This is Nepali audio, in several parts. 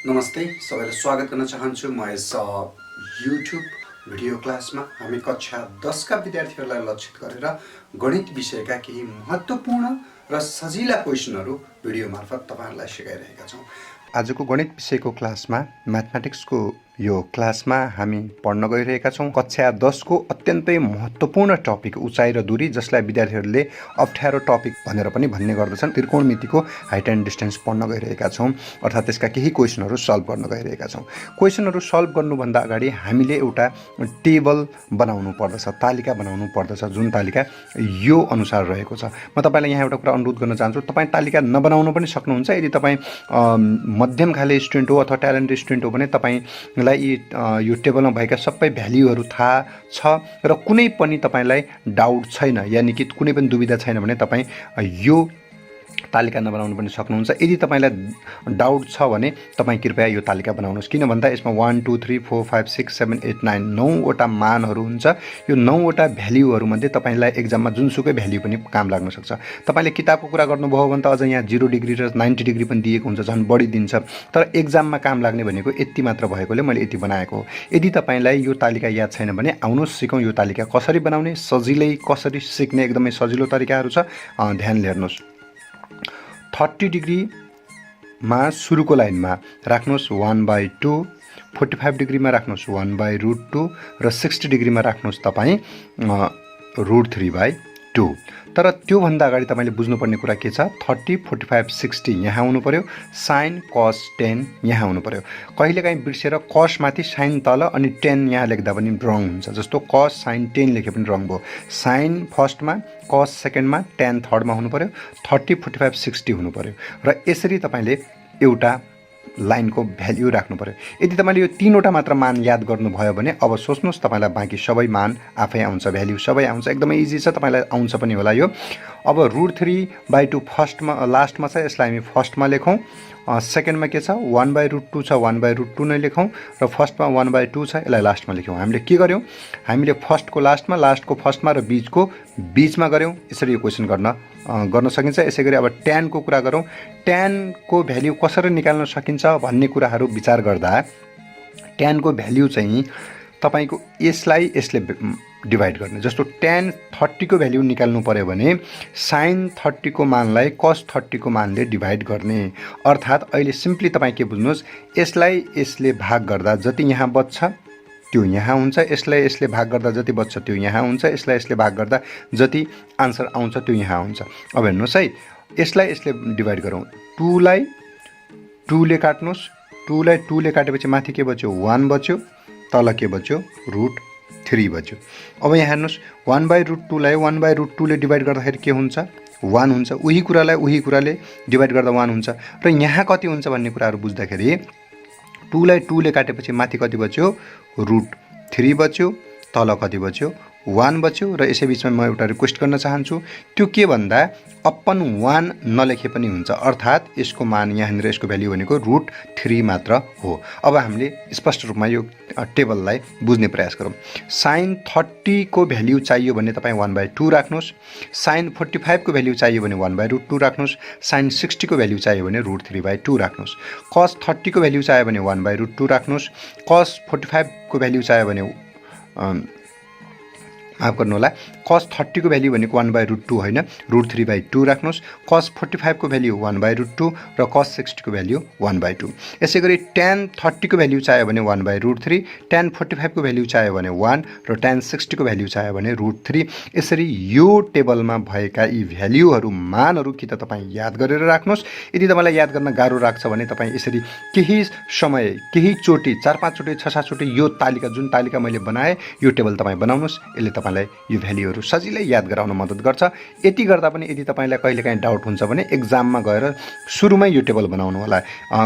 नमस्ते, सबैलाई स्वागत गर्न चाहन्छु म यस युट्युब भिडियो क्लासमा। हामी कक्षा 10 का विद्यार्थीहरूलाई लक्षित गरेर गणित विषयका केही महत्त्वपूर्ण र सजिला क्वेसनहरू भिडियो मार्फत तपाईहरुलाई सिकाइरहेका छौं। आजको गणित विषयको क्लासमा म्याथमेटिक्सको यो क्लासमा हामी पढ्न गइरहेका छौं कक्षा 10 को अत्यन्तै महत्त्वपूर्ण टपिक उचाइ र दूरी, जसलाई विद्यार्थीहरूले अप्ठ्यारो टपिक भनेर पनि भन्ने गर्दछन्। त्रिकोणमितिको हाइट एन्ड डिस्टेन्स पढ्न गइरहेका छौं, अर्थात् त्यसका केही क्वेसनहरू सल्भ गर्न गइरहेका छौं। क्वेसनहरू सल्भ गर्नुभन्दा अगाडि हामीले एउटा टेबल बनाउनु पर्दछ, तालिका बनाउनु पर्दछ, जुन तालिका यो अनुसार रहेको छ। म तपाईलाई यहाँ एउटा कुरा अनुरोध गर्न चाहन्छु, तपाई तालिका नबनाउन पनि सक्नुहुन्छ। यदि तपाई मध्यम खाले स्टुडेन्ट हो अथवा ट्यालेन्टेड स्टुडेन्ट हो भने तपाईलाई यो टेबलमा भएका सबै भ्याल्युहरू थाहा छ र कुनै पनि तपाईलाई डाउट छैन, यानी कि कुनै पनि दुविधा छैन भने तपाई यो तालिका नबनाउनु पनि सक्नुहुन्छ। यदि तपाईलाई डाउट छ भने तपाई कृपया यो तालिका बनाउनुहोस्, किन भन्दा यसमा 1 2 3 4 5 6 7 8 9 9 वटा मानहरू हुन्छ। यो 9 वटा भ्याल्युहरू मध्ये तपाईलाई एक्जाममा जुनसुकै भ्याल्यु पनि काम लाग्न सक्छ। तपाईले किताबको कुरा गर्नुभयो भने त अझ यहाँ 0 डिग्री र 90 डिग्री पनि दिएको हुन्छ, झन् बढी दिन्छ। तर एक्जाममा काम लाग्ने भनेको यति मात्र भएकोले मैले यति बनाएको हो। यदि तपाईलाई यो तालिका याद छैन भने आउनुहोस् सिकौं यो तालिका कसरी बनाउने, सजिलै कसरी सिक्ने एकदमै सजिलो तरिकाहरू छ, ध्यानले हेर्नुहोस्। 30 डिग्री मा सुरुको लाइनमा राख्नुहोस् 1/2, 45 डिग्रीमा राख्नुहोस् 1/√2 र 60 डिग्रीमा राख्नुहोस् तपाईँ √3/2। तर त्यो भन्दा अगाडि तपाईले बुझ्नुपर्ने कुरा के छ, 30 45 60 यहाँ आउनु पर्यो, sin cos tan यहाँ आउनु पर्यो। कहिलेकाहीँ बिर्सेर cos माथि sin तल अनि tan यहाँ लेख्दा पनि रङ हुन्छ, जस्तो cos sin tan लेखे पनि रङ भयो। sin फर्स्टमा, cos सेकेन्डमा, tan थर्डमा हुनु पर्यो, 30 45 60 हुनु पर्यो र यसरी तपाईले एउटा लाइनको भ्याल्यु राख्नु पर्यो। यदि तपाईले यो तीनवटा मात्र मान याद गर्नुभयो भने अब सोच्नुस् तपाईलाई बाँकी सबै मान आफै आउँछ, भ्याल्यु सबै आउँछ। एकदमै इजी छ, तपाईलाई आउँछ पनि होला यो। अब √3/2 फर्स्टमा लास्टमा छ, यसलाई हामी फर्स्टमा लेखौं। सेकेन्डमा के छ, 1/√2 छ, 1/√2 नै लेखौं र फर्स्टमा 1/2 छ, यसलाई लास्टमा लेख्यौं। हामीले के गर्यौं, हामीले फर्स्टको लास्टमा, लास्टको फर्स्टमा र बीचको बीचमा गर्यौं। यसरी यो क्वेशन गर्न सकिन्छ। यसैगरी अब tan को कुरा गरौँ। tan को भ्याल्यु कसरी निकाल्न सकिन्छ भन्ने कुराहरू विचार गर्दा tan को भ्याल्यु चाहिँ तपाईको यसलाई यसले डिभाइड गर्ने। जस्तो tan 30 को भ्याल्यु निकाल्नु पर्यो भने sin 30 को मानलाई cos 30 को मानले डिभाइड गर्ने। अर्थात् अहिले सिम्पली तपाई के बुझ्नुस्, यसलाई यसले भाग गर्दा जति यहाँ बच्छ त्यो यहाँ हुन्छ, यसलाई यसले भाग गर्दा जति बच्छ त्यो यहाँ हुन्छ, यसलाई यसले भाग गर्दा जति आन्सर आउँछ त्यो यहाँ हुन्छ। अब हेर्नुहोस् है, यसलाई यसले डिभाइड गरौँ। 2 लाई 2 ले काट्नुस्, 2 लाई 2 ले काटेपछि माथि के बच्यो, 1 बच्यो, तल के बच्यो, √3 बच्यो। अब यहाँ हेर्नुहोस्, 1/√2 लाई 1/√2 ले डिभाइड गर्दाखेरि के हुन्छ, 1 हुन्छ। उही कुरालाई उही कुराले डिभाइड गर्दा 1 हुन्छ र यहाँ कति हुन्छ भन्ने कुराहरू बुझ्दाखेरि 2 लाई 2 ले काटेपछि माथि कति बच्यो, √3 बच्यो, तल कति बच्यो, 1 बच्यो। र यसै बीचमा म एउटा रिक्वेस्ट गर्न चाहन्छु, त्यो के भन्दा अपन 1 नलेखे पनि हुन्छ, अर्थात् यसको मान यहाँनिर यसको भ्याल्यु भनेको √3 मात्र हो। अब हामीले स्पष्ट रूपमा यो टेबललाई बुझ्ने प्रयास गरौँ। sin 30 को भ्याल्यु चाहियो भने तपाईँ 1/2 राख्नुहोस्, sin 45 को भ्याल्यु चाहियो भने 1/√2 राख्नुहोस्, sin 60 को भ्याल्यु चाहियो भने √3/2 राख्नुहोस्, cos 30 को भ्याल्यु चाहियो भने 1/√2 राख्नुहोस्, cos 45 को भ्याल्यु चाहियो भने माफ गर्नु होला, cos 30 को भ्याल्यु भनेको 1/√2 होइन, √3/2 राख्नुहोस्, cos 45 को भ्याल्यु 1/√2 र cos 60 को भ्याल्यु 1/2। यसैगरी tan 30 को भ्याल्यु चाहियो भने 1/√3, tan 45 को भ्याल्यु चाहियो भने 1 र tan 60 को भ्याल्यु चाहियो भने √3। यसरी यो टेबलमा भएका यी भ्याल्युहरू मानहरू कि त तपाईँ याद गरेर राख्नुहोस्। यदि तपाईलाई याद गर्न गाह्रो लाग्छ भने तपाईँ यसरी केही समय, केही चोटि, 4-5 चोटि, 6-7 चोटि यो तालिका, जुन तालिका मैले बनाएँ यो टेबल तपाईँ बनाउनुहोस्। यसले तपाईलाई यो भ्याल्युहरू सजिलै याद गराउन मद्दत गर्छ। यति गर्दा पनि यदि तपाईलाई कहिलेकाहीँ डाउट हुन्छ भने एक्जाममा गएर सुरुमै यो टेबल बनाउनु होला।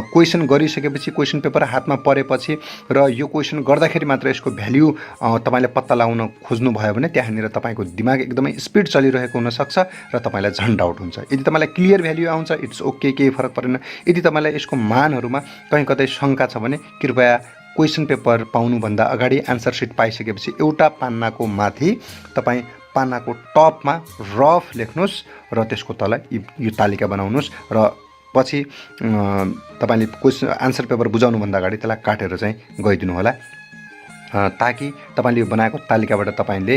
क्वेसन गरिसकेपछि, क्वेसन पेपर हातमा परेपछि र यो क्वेसन गर्दाखेरि मात्र यसको भ्याल्यु तपाईले पत्ता लगाउन खोज्नु भयो भने त्यहाँनिर तपाईको दिमाग एकदमै स्पिड चलिरहेको हुन सक्छ र तपाईलाई झन् डाउट हुन्छ। यदि तपाईलाई क्लियर भ्याल्यु आउँछ, इट्स ओके, केही फरक परेन। यदि तपाईलाई यसको मानहरुमा कहीँ कतै शंका छ भने कृपया क्वेसन पेपर पाउनुभन्दा अगाडि आन्सर सिट पाइसकेपछि एउटा पान्नाको माथि तपाई पान्नाको टपमा रफ लेख्नुस् र त्यसको तल यो तालिका बनाउनुस् र पछि तपाईँले क्वेसन आन्सर पेपर बुझाउनुभन्दा अगाडि त्यसलाई काटेर चाहिँ गइदिनु होला, ताकि तपाईँले यो बनाएको तालिकाबाट तपाईँले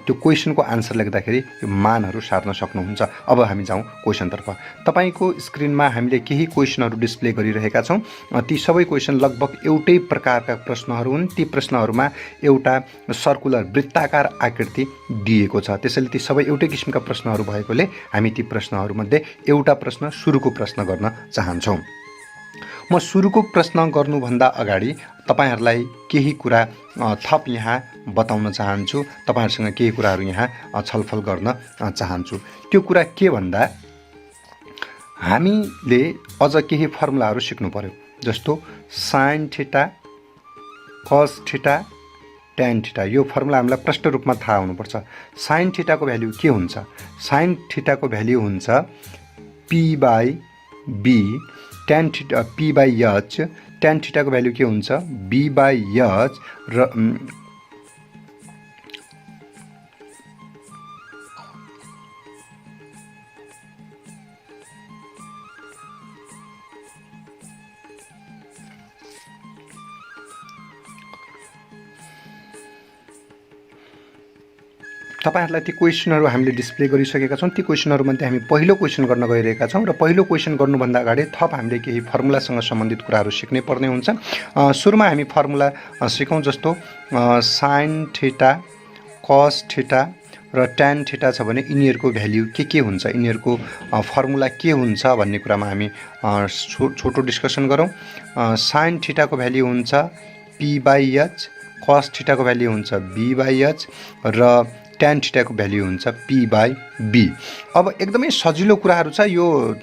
त्यो क्वेसनको आन्सर लेख्दाखेरि यो मानहरू सार्न सक्नुहुन्छ। अब हामी जाउँ क्वेसनतर्फ। तपाईँको स्क्रिनमा हामीले केही क्वेसनहरू डिस्प्ले गरिरहेका छौँ। ती सबै क्वेसन लगभग एउटै प्रकारका प्रश्नहरू हुन्। ती प्रश्नहरूमा एउटा सर्कुलर वृत्ताकार आकृति दिएको छ, त्यसैले ती सबै एउटै किसिमका प्रश्नहरू भएकोले हामी ती प्रश्नहरूमध्ये एउटा प्रश्न सुरुको प्रश्न गर्न चाहन्छौँ। म सुरुको प्रश्न गर्नुभन्दा अगाडि तपाईहरुलाई केही कुरा थप यहाँ बताउन चाहन्छु, तपाईहरुसँग केही कुराहरू यहाँ छलफल गर्न चाहन्छु। त्यो कुरा के भन्दा हामीले अझ केही फर्मुलाहरू सिक्नु पर्यो, जस्तो sin theta cos theta tan theta. यो फर्मुला हामीलाई प्रष्ट रूपमा थाहा हुनुपर्छ। sin थीटाको भ्यालु के हुन्छ? sin थीटाको भ्यालु हुन्छ p/b, tan theta p/h, tan theta को भ्यालु के हुन्छ? b/h र तपाईहरुलाई ती क्वेशनहरु हामीले डिस्प्ले गरिसकेका छौं। ती क्वेशनहरु मध्ये हामी पहिलो क्वेशन गर्न गइरहेका छौं र पहिलो क्वेशन गर्नुभन्दा अगाडि थप हामीले केही फर्मुलासँग सम्बन्धित कुराहरू सिक्नै पर्ने हुन्छ। सुरुमा हामी फर्मुला सिकौं, जस्तो sin थीटा cos थीटा र tan थीटा छ भने यिनीहरुको भ्यालु के हुन्छ, यिनीहरुको फर्मुला के हुन्छ भन्ने कुरामा हामी छोटो डिस्कसन गरौं। sin थीटा को भ्यालु हुन्छ p/h, cos थीटा को भ्यालु हुन्छ b/h र tan थीटा को भ्यालु हुन्छ p/b। अब एकदमै सजिलो कुराहरू छ। यो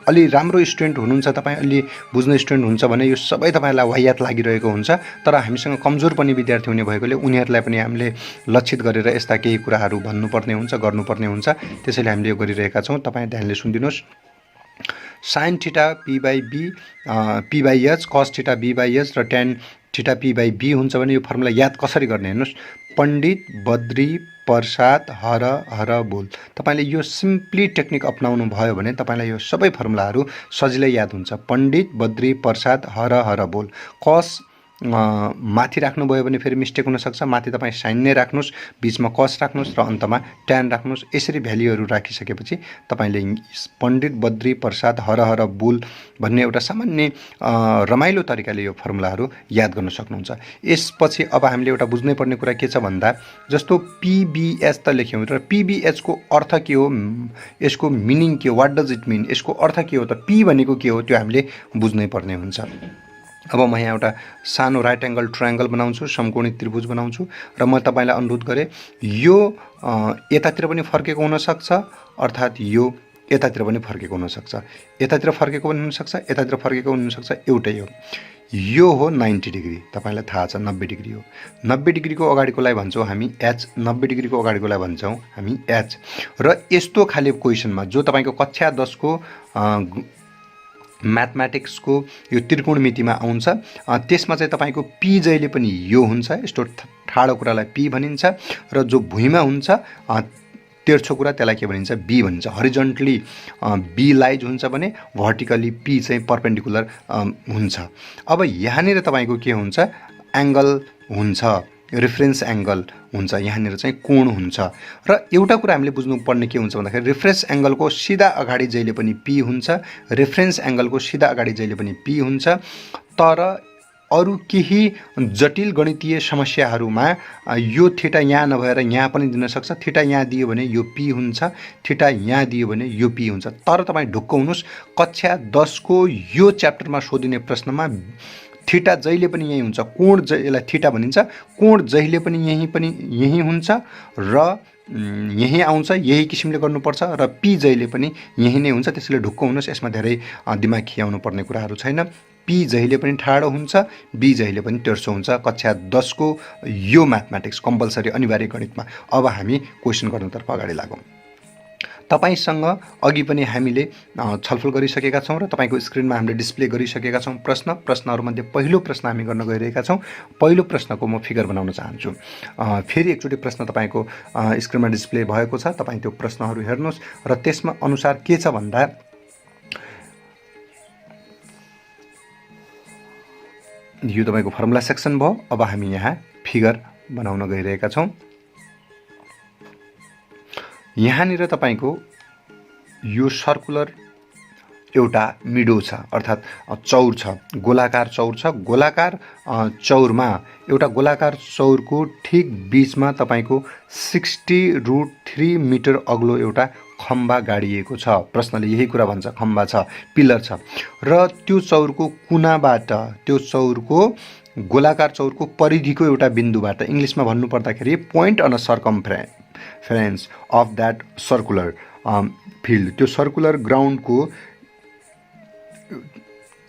अलि राम्रो स्टुडेन्ट हुनुहुन्छ, तपाई अलि बुझ्ने स्टुडेन्ट हुन्छ भने यो सबै तपाईलाई वाहियात लागिरहेको हुन्छ, तर हामीसँग कमजोर पनि विद्यार्थी हुने भएकोले उनीहरुलाई पनि हामीले लक्षित गरेर यस्ता केही कुराहरू भन्नुपर्ने हुन्छ, गर्नुपर्ने हुन्छ। त्यसैले हामीले यो गरिरहेका छौं। तपाई ध्यानले सुनिदिनुस्। sin theta p/b, p/h, cos theta b/h र tan थीटा p/b हुन्छ भने यो फर्मुला याद कसरी गर्ने हेर्नुस्। पण्डित बद्री प्रसाद हर हर बोल। तपाईले यो सिम्पली टेक्निक अपनाउनु भयो भने तपाईलाई यो सबै फर्मुलाहरू सजिलै याद हुन्छ। पण्डित बद्री प्रसाद हर हर बोल। कस माथि राख्नु भयो भने फेरि मिस्टेक हुन सक्छ। माथि तपाई साइन नै राख्नुस्, बीचमा कस राख्नुस् र अन्तमा tan राख्नुस्। यसरी भ्यालुहरू राखिसकेपछि तपाईले पण्डित बद्री प्रसाद हर हर बोल भन्ने एउटा सामान्य रमाइलो तरिकाले यो फर्मुलाहरू याद गर्न सक्नुहुन्छ। यसपछि अब हामीले एउटा बुझ्नै पर्ने कुरा के छ भन्दा, जस्तो p/b/h त लेख्यौं र p/b/h को अर्थ के हो, यसको मिनिङ के हो, व्हाट डज इट मीन, यसको अर्थ के हो त, p भनेको के हो त्यो हामीले बुझ्नै पर्ने हुन्छ। अब म यहाँ एउटा सानो राइट एंगल ट्रायंगल बनाउँछु, समकोणी त्रिभुज बनाउँछु र म तपाईलाई अनुरोध गरे यो यतातिर पनि फर्केको हुन सक्छ, अर्थात यो यतातिर पनि फर्केको हुन सक्छ, यतातिर फर्केको पनि हुन सक्छ, यतातिर फर्केको पनि हुन सक्छ, एउटै हो। यो हो 90 डिग्री, तपाईलाई थाहा छ 90 डिग्री हो। 90 डिग्रीको अगाडिकोलाई भन्छौं हामी h, 90 डिग्रीको अगाडिकोलाई भन्छौं हामी h। र यस्तो खाले क्वेशनमा जो तपाईको कक्षा 10 को म्याथमेटिक्स को यो त्रिकोणमितिमा आउँछ, त्यसमा चाहिँ तपाईको p जहिले पनि यो हुन्छ, यस्तो ठाडो कुरालाई p भनिन्छ, र जो भुइँमा हुन्छ तेर्छो कुरा त्यसलाई के भनिन्छ, b भनिन्छ। हरिजन्टली b लाइज हुन्छ भने भर्टिकली p चाहिँ परपेन्डिकुलर हुन्छ। अब यहाँनिर तपाईको के हुन्छ, एंगल हुन्छ, रेफरेन्स एंगल हुन्छ, यहाँनिर चाहिँ कोण हुन्छ। र एउटा कुरा हामीले बुझ्नुपर्ने के हुन्छ भन्दाखेरि रेफरेन्स एंगलको सिधा अगाडि जहिले पनि p हुन्छ, रेफरेन्स एंगलको सिधा अगाडि जहिले पनि p हुन्छ। तर अरु केही जटिल गणितीय समस्याहरूमा यो थीटा यहाँ नभएर यहाँ पनि दिन सक्छ। थीटा यहाँ दियो भने यो p हुन्छ, थीटा यहाँ दियो भने यो p हुन्छ। तर तपाई ढुक्क हुनुस्, कक्षा 10 को यो च्याप्टरमा सोधिने प्रश्नमा थीटा जहिले पनि यही हुन्छ, कोण यसलाई थीटा भनिन्छ, कोण जहिले पनि यही हुन्छ र यही आउँछ, यही किसिमले गर्नुपर्छ र p जहिले पनि यही नै हुन्छ। त्यसैले ढुक्क हुनुस्, यसमा धेरै दिमाग खियाउनु पर्ने कुराहरू छैन। p जहिले पनि ठाडो हुन्छ, b जहिले पनि तेर्सो हुन्छ कक्षा 10 को यो म्याथमेटिक्स कम्पलसरी अनिवार्य गणितमा। अब हामी क्वेशन गर्नतर्फ अगाडि लागौं। तपाईसँग अघि पनि हामीले छलफल गरिसकेका छौं र तपाईको स्क्रिनमा हामीले डिस्प्ले गरिसकेका छौं प्रश्नहरु मध्ये पहिलो प्रश्न हामी गर्न गइरहेका छौं। पहिलो प्रश्नको म फिगर बनाउन चाहन्छु। फेरि एकचोटी प्रश्न तपाईको स्क्रिनमा डिस्प्ले भएको छ, तपाई त्यो प्रश्नहरु हेर्नुस् र त्यसमा अनुसार के छ भन्दा यो तपाईको फर्मुला सेक्सन भयो। अब हामी यहाँ फिगर बनाउन गइरहेका छौं। यहाँनिर तपाईको यो सर्कुलर एउटा मिडो छ, अर्थात् चौर छ, गोलाकार चौर छ। गोलाकार चौरमा एउटा गोलाकार चौरको ठिक बीचमा तपाईको 60√3 मिटर अग्लो एउटा खम्बा गाडिएको छ। प्रश्नले यही कुरा भन्छ, खम्बा छ, पिलर छ र त्यो चौरको कुनाबाट, त्यो चौरको गोलाकार चौरको परिधिको एउटा बिन्दुबाट, इंग्लिशमा भन्नु पर्दाखेरि point on circumference of that circular field, त्यो सर्कुलर ग्राउन्डको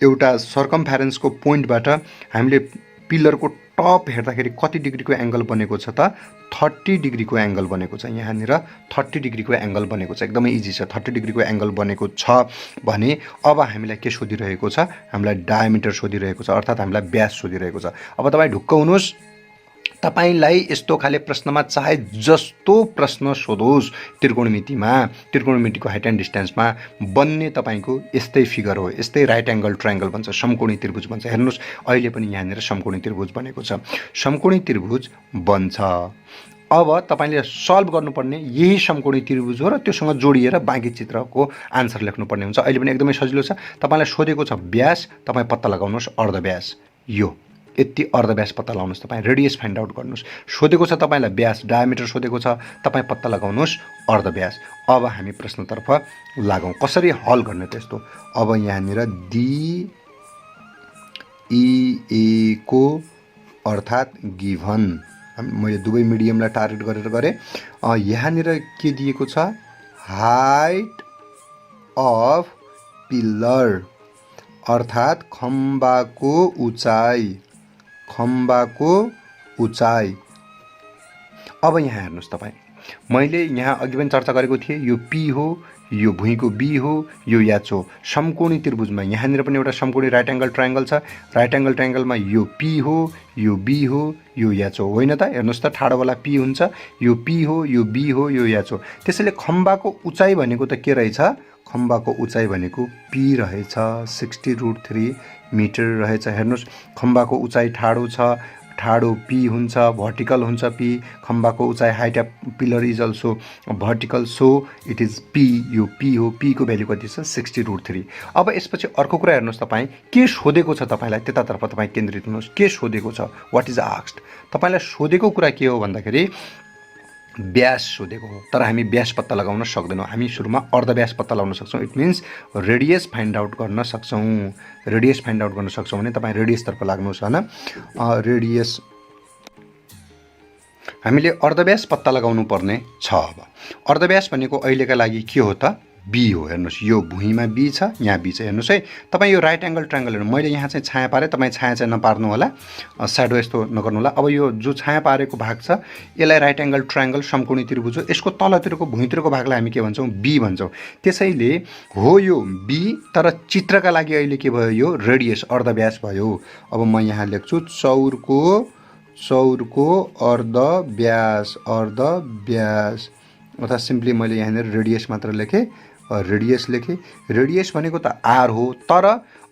एउटा सर्कमफेरेन्सको पोइन्टबाट हामीले पिलरको टप हेर्दाखेरि कति डिग्रीको एंगल बनेको छ त 30 डिग्रीको एंगल बनेको छ। यहाँनिर 30 डिग्रीको एंगल बनेको छ, एकदमै इजी छ। 30 डिग्रीको एंगल बनेको छ भने अब हामीलाई के सोधिरहेको छ, हामीलाई डायमिटर सोधिरहेको छ, अर्थात् हामीलाई व्यास सोधिरहेको छ। अब तपाई ढुक्क हुनुस्, तपाईलाई यस्तो खाले प्रश्नमा चाहे जस्तो प्रश्न सोधोस्, त्रिकोणमितिको हाइट एन्ड डिस्टेन्समा बन्ने तपाईको यस्तै फिगर हो, यस्तै राइट एंगल ट्रायंगल भन्छ, समकोणी त्रिभुज भन्छ। हेर्नुस्, अहिले पनि यहाँनिर समकोणी त्रिभुज बनेको छ, समकोणी त्रिभुज बन्छ। अब तपाईले सल्भ गर्नुपर्ने यही समकोणी त्रिभुज हो र त्योसँग जोडिएर बाँकी चित्रको आन्सर लेख्नुपर्ने हुन्छ। अहिले पनि एकदमै सजिलो छ। तपाईलाई सोधेको छ व्यास, तपाई पत्ता लगाउनुस् अर्धव्यास, यो यति अर्धव्यास पत्ता लगाउनुस्, तपाई रेडियस फाइन्ड आउट गर्नुस्। सोधेको छ तपाईलाई व्यास, डायमिटर सोधेको छ, तपाई पत्ता लगाउनुस् अर्धव्यास। अब हामी प्रश्नतर्फ लागौं, कसरी हल गर्ने त्यस्तो। अब यहाँनिर डी ई को अर्थात् गिभन, मैले दुवै मिडियमलाई टार्गेट गरेर गरे। यहाँनिर के दिएको छ, हाइट अफ पिलर अर्थात् खम्बाको उचाइ, खम्बाको उचाइ। अब यहाँ हेर्नुस् तपाई, मैले यहाँ अघि पनि चर्चा गरेको थिएँ, यो पी हो, यो भुइँको बी हो, यो याच हो। समकोणी त्रिभुजमा यहाँनिर पनि एउटा समकोणी राइट एंगल ट्रायंगल छ, राइट एंगल ट्रायंगलमा यो पी हो, यो बी हो, यो याच हो, होइन त? हेर्नुस् त, ठाडोवाला पी हुन्छ, यो पी हो, यो बी हो, यो याच हो। त्यसैले खम्बाको उचाइ भनेको त के रहेछ, खम्बाको उचाइ भनेको पी रहेछ, 60√3 मिटर रहेछ। हेर्नुस्, खम्बाको उचाइ ठाडो छ, ठाडो पी हुन्छ, भर्टिकल हुन्छ पी। खम्बाको उचाइ, height of pillar is also vertical, so it is P, यो पी हो। पी को भ्यालु कति छ, 60√3। अब यसपछि अर्को कुरा हेर्नुस्, तपाई के सोधेको छ, तपाईलाई त्यतातर्फ तपाई केन्द्रित हुनुहोस्। के सोधेको छ, व्हाट इज आस्क्ड, तपाईलाई सोधेको कुरा के हो भन्दाखेरि व्यास सोधेको हो। तर हामी व्यास पत्ता लगाउन सक्दैनौँ, हामी सुरुमा अर्धव्यास पत्ता लगाउन सक्छौँ। It means radius find out गर्न सक्छौँ। रेडियस फाइन्ड आउट गर्न सक्छौँ भने तपाईँ रेडियसतर्फ लाग्नुहोस्, होइन? रेडियस हामीले अर्धव्यास पत्ता लगाउनु पर्ने छ। अब अर्धव्यास भनेको अहिलेका लागि के हो त, बी हो। हेर्नुस्, यो भुइँमा बी छ, यहाँ बी छ। हेर्नुस् है, तपाईँ यो राइट एंगल ट्रायंगल हेर्नु, मैले यहाँ चाहिँ छाया पारेँ, तपाईँ छाया चाहिँ नपार्नु होला, स्याडो यस्तो नगर्नु होला। अब यो जो छाया पारेको भाग छ, यसलाई राइट एंगल ट्रायंगल समकोणी त्रिभुज हो। यसको तलतिरको भुइँतिरको भागलाई हामी के भन्छौँ, बी भन्छौँ। त्यसैले हो यो बी, तर चित्रका लागि अहिले के भयो, यो रेडियस अर्धव्यास भयो। अब म यहाँ लेख्छु चौरको अर्धव्यास, अर्धव्यास, अर्थात् सिम्पली मैले यहाँनिर रेडियस मात्र लेखेँ, रेडियस लेखेँ। रेडियस भनेको त आर हो, तर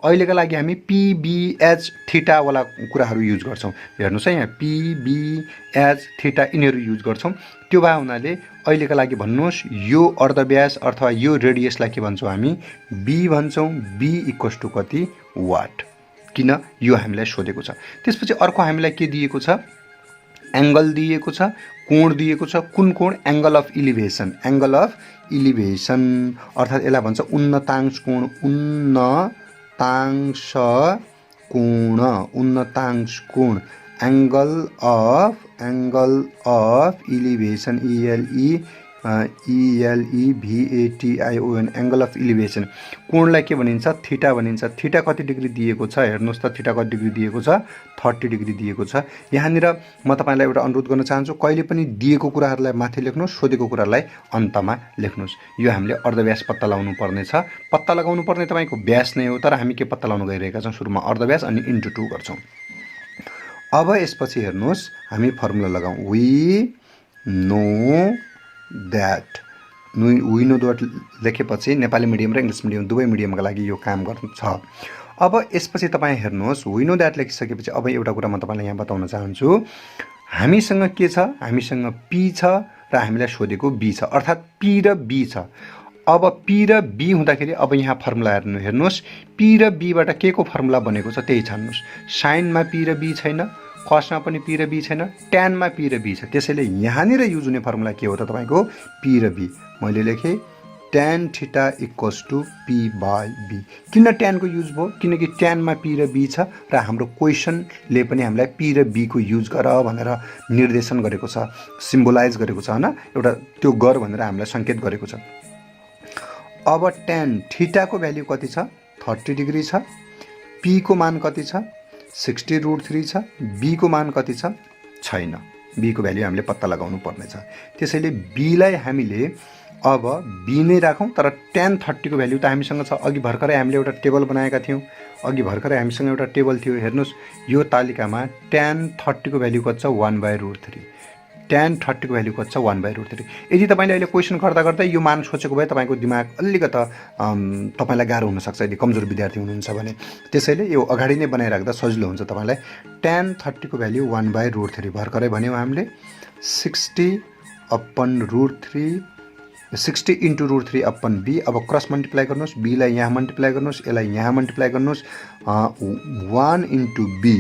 अहिलेका लागि हामी पीबीएच थीटा वाला कुराहरू युज गर्छौँ। हेर्नुस् है, यहाँ पीबीएच थीटा यिनीहरू युज गर्छौँ। त्यो भए हुनाले अहिलेका लागि भन्नुहोस्, यो अर्धव्यास अथवा यो रेडियसलाई के भन्छौँ, हामी बी भन्छौँ। बी इक्वल्स टु कति, वाट, किन यो हामीलाई सोधेको छ। त्यसपछि अर्को हामीलाई के दिएको छ, एंगल दिएको छ, कोण दिएको छ। कुन कोण, angle of elevation, angle of elevation अर्थात् यसलाई भन्छ उन्नतांश कोण, उन्नतांश कोण, उन्नतांश कोण। Angle of elevation, ELEVATION, angle of elevation. कोणलाई के भनिन्छ, थीटा भनिन्छ। थीटा कति डिग्री दिएको छ, हेर्नुहोस् त, थीटा कति डिग्री दिएको छ, 30 डिग्री दिएको छ। यहाँनिर म तपाईलाई एउटा अनुरोध गर्न चाहन्छु, कहिले पनि दिएको कुराहरूलाई माथि लेख्नुहोस्, सोधेको कुरालाई अन्तमा लेख्नुहोस्। यो हामीले अर्धव्यास पत्ता लगाउनु पर्ने छ। पत्ता लगाउनु पर्ने तपाईको व्यास नै हो, तर हामी के पत्ता लगाउन गइरहेका छौँ, सुरुमा अर्धव्यास अनि इन्टु 2 गर्छौँ। अब यसपछि हेर्नुहोस्, हामी फर्मुला लगाउँ, वी नो द्याट लेखेपछि नेपाली मिडियम र इङ्ग्लिस मिडियम दुवै मिडियमका लागि यो काम गर्नु छ। अब यसपछि तपाईँ हेर्नुहोस् वी नो द्याट लेखिसकेपछि अब एउटा कुरा म तपाईँलाई यहाँ बताउन चाहन्छु। हामीसँग के छ, हामीसँग पी छ र हामीलाई सोधेको बी छ, अर्थात् पी र बी छ। अब पी र बी हुँदाखेरि अब यहाँ फर्मुला हेर्नुहोस्, पी र बीबाट के को फर्मुला बनेको छ त्यही छान्नुहोस्। साइनमा पी र बी छैन, कसमा पनि पी र बी छैन, ट्यानमा पी र बी छ। त्यसैले यहाँनिर युज हुने फर्मुला के हो त तपाईँको पी र बी। मैले लेखेँ tan theta equals to P by B. किन ट्यानको युज भयो? किनकि ट्यानमा पी र बी छ र हाम्रो क्वेसनले पनि हामीलाई पी र बीको युज गर भनेर निर्देशन गरेको छ, सिम्बोलाइज गरेको छ होइन, एउटा त्यो गर भनेर हामीलाई सङ्केत गरेको छ। अब tan थीटाको भ्याल्यु कति छ? 30 डिग्री छ। पी को मान कति छ? 60√3 छ। बी को मान कति छ? छैन। बी को भ्याल्यु हामीले पत्ता लगाउनु पर्नेछ। त्यसैले बीलाई हामीले अब बी नै राखौँ, तर tan 30 को भ्याल्यु त हामीसँग छ। अघि भर्खरै हामीले एउटा टेबल बनाएका थियौँ, अघि भर्खरै हामीसँग एउटा टेबल थियो। हेर्नुहोस् यो तालिकामा tan 30 को भ्याल्यु कति छ? 1/√3। tan 30 को भ्याल्यु कति छ? 1/√3। यदि तपाईँले अहिले क्वेसन गर्दा गर्दै यो मान सोचेको भए तपाईँको दिमाग अलिकता तपाईँलाई गाह्रो हुनसक्छ यदि कमजोर विद्यार्थी हुनुहुन्छ भने। त्यसैले यो अगाडि नै बनाइराख्दा सजिलो हुन्छ तपाईँलाई। tan 30 को भ्याल्यु 1/√3 भर्खरै भन्यौँ हामीले। 60 इन्टु √3 अपन बी। अब क्रस मल्टिप्लाई गर्नुहोस्, बीलाई यहाँ मल्टिप्लाई गर्नुहोस्, यसलाई यहाँ मल्टिप्लाई गर्नुहोस्। 1 इन्टु बी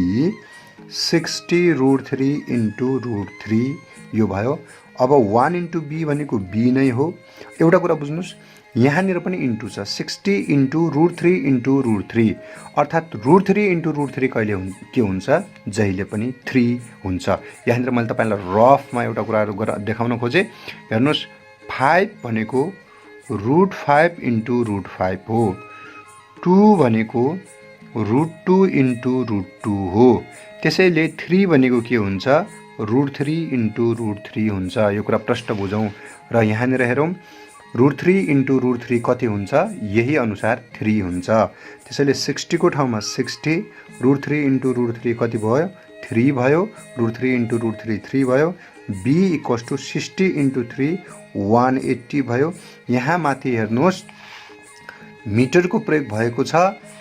60√3 इन्टु √3 यो भयो। अब 1 इन्टु बी भनेको बी नै हो। एउटा कुरा बुझ्नुहोस्, यहाँनिर पनि इन्टु छ। 60 इन्टु √3 इन्टु √3 अर्थात् √3 इन्टु √3 कहिले के हुन्छ? जहिले पनि 3 हुन्छ। यहाँनिर मैले तपाईँलाई रफमा एउटा कुराहरू देखाउन खोजेँ। हेर्नुहोस् 5 भनेको √5 इन्टु √5 हो। 2 भनेको √2 इन्टु √2 हो। त्यसैले 3 भनेको के हुन्छ? √3 इन्टु √3 हुन्छ। यो कुरा प्रष्ट बुझौँ र यहाँनिर हेरौँ √3 इन्टु √3 कति हुन्छ? यही अनुसार 3 हुन्छ। त्यसैले 60 को ठाउँमा 60, √3 इन्टु √3 कति भयो? 3 भयो। √3 इन्टु √3 3 भयो। बी इक्वल्स टू 60 इन्टु 3 180 भयो। यहाँ माथि हेर्नुहोस् मिटरको प्रयोग भएको छ,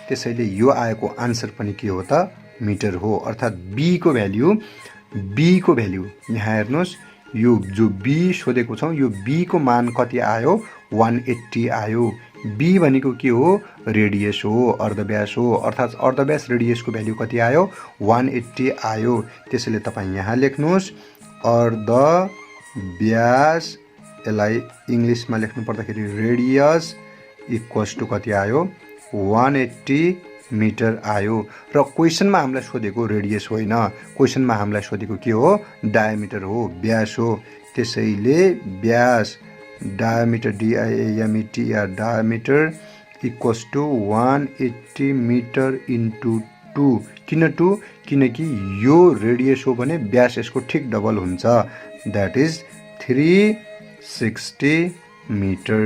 त्यसैले यो आएको आन्सर पनि के हो त? मिटर हो। अर्थात् बी को भ्याल्यु यहाँ हेर्नुहोस्, यो जो बी सोधेको छौँ यो बी को मान कति आयो? 180 आयो। बी भनेको के हो? रेडियस हो, अर्धव्यास हो। अर्थात् अर्धव्यास रेडियसको भ्याल्यु कति आयो? 180 आयो। त्यसैले तपाईँ यहाँ लेख्नुहोस् अर्धव्यास, यसलाई इङ्ग्लिसमा लेख्नु पर्दाखेरि रेडियस इक्वल्स टू कति आयो? 180 मिटर आयो। र क्वेसनमा हामीलाई सोधेको रेडियस होइन, क्वेसनमा हामीलाई सोधेको के हो? डायमिटर हो, व्यास हो। त्यसैले व्यास diameter DIAMETR diameter equals two 180 metre into 2। किन 2? किनकि यो रेडियस हो भने व्यास यसको ठिक डबल हुन्छ, द्याट इज 360 मिटर।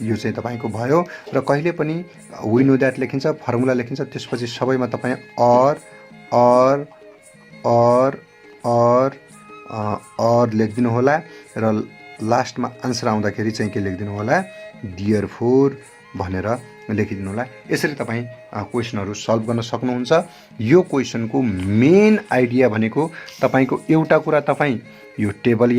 यो चाहिँ तपाईँको भयो। र कहिले पनि वी नो द्याट लेखिन्छ, फर्मुला लेखिन्छ, त्यसपछि सबैमा तपाईँ अर लेखिदिनु होला र लास्टमा आन्सर आउँदाखेरि चाहिँ के लेखिदिनु होला? डियर फोर भनेर लेखिदिनु होला। यसरी तपाईँ क्वेसनहरू सल्भ गर्न सक्नुहुन्छ। यो क्वेसनको मेन आइडिया भनेको तपाईँको एउटा कुरा, तपाईँ यो टेबल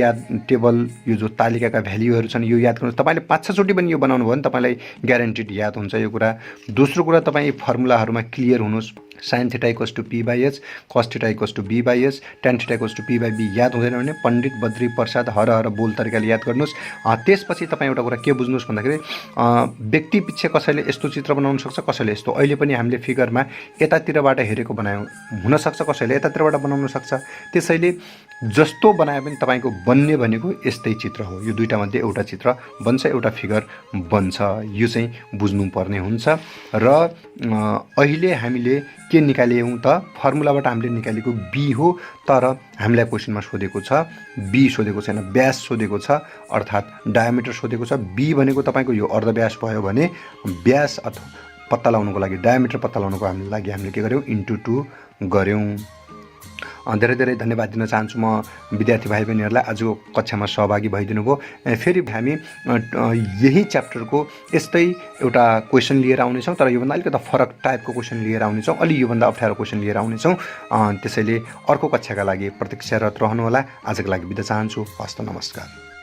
यो जो तालिकाका भ्याल्युहरू छन् यो याद गर्नुहोस्। तपाईँले 5-6 चोटि पनि यो बनाउनु भयो भने तपाईँलाई ग्यारेन्टेड याद हुन्छ यो कुरा। दोस्रो कुरा, तपाईँ फर्मुलाहरूमा क्लियर हुनुहोस्। Sine theta equals to P by H, cos theta equals to B by H, tan theta equals to P by B याद हुँदैन भने पण्डित बद्री प्रसाद हर हर बोल तरिकाले याद गर्नुहोस्। त्यसपछि तपाईँ एउटा कुरा के बुझ्नुहोस् भन्दाखेरि व्यक्ति पछि कसैले यस्तो चित्र बनाउन सक्छ, कसैले यस्तो। अहिले पनि हामीले फिगरमा यतातिरबाट हेरेको बनायौँ हुनसक्छ, कसैले यतातिरबाट बनाउन सक्छ। त्यसैले जस्तो बनाए पनि तपाईँको बन्ने भनेको यस्तै चित्र हो। यो दुईटा मध्ये एउटा चित्र बन्छ, एउटा फिगर बन्छ। यो चाहिँ बुझ्नुपर्ने हुन्छ। र अहिले हामीले के निकाल्यौँ त? फर्मुलाबाट हामीले निकालेको बी हो, तर हामीलाई क्वेसनमा सोधेको छ बी सोधेको छैन, व्यास सोधेको छ, अर्थात् डायमिटर सोधेको छ। बी भनेको तपाईँको यो अर्धव्यास भयो भने व्यास अथवा पत्ता लगाउनुको लागि, डायमिटर पत्ता लगाउनुको लागि हामीले के गर्यौँ? इन्टु 2 गर्यौँ। धेरै धेरै धन्यवाद दिन चाहन्छु म विद्यार्थी भाइ बहिनीहरूलाई आजको कक्षामा सहभागी भइदिनु भयो। फेरि हामी यही च्याप्टरको यस्तै एउटा क्वेसन लिएर आउनेछौँ, तर योभन्दा अलिकति फरक टाइपको क्वेसन लिएर आउनेछौँ, अलि योभन्दा अप्ठ्यारो क्वेसन लिएर आउनेछौँ। त्यसैले अर्को कक्षाका लागि प्रतीक्षारत रहनुहोला। आजको लागि बिदा चाहन्छु। हस्त नमस्कार।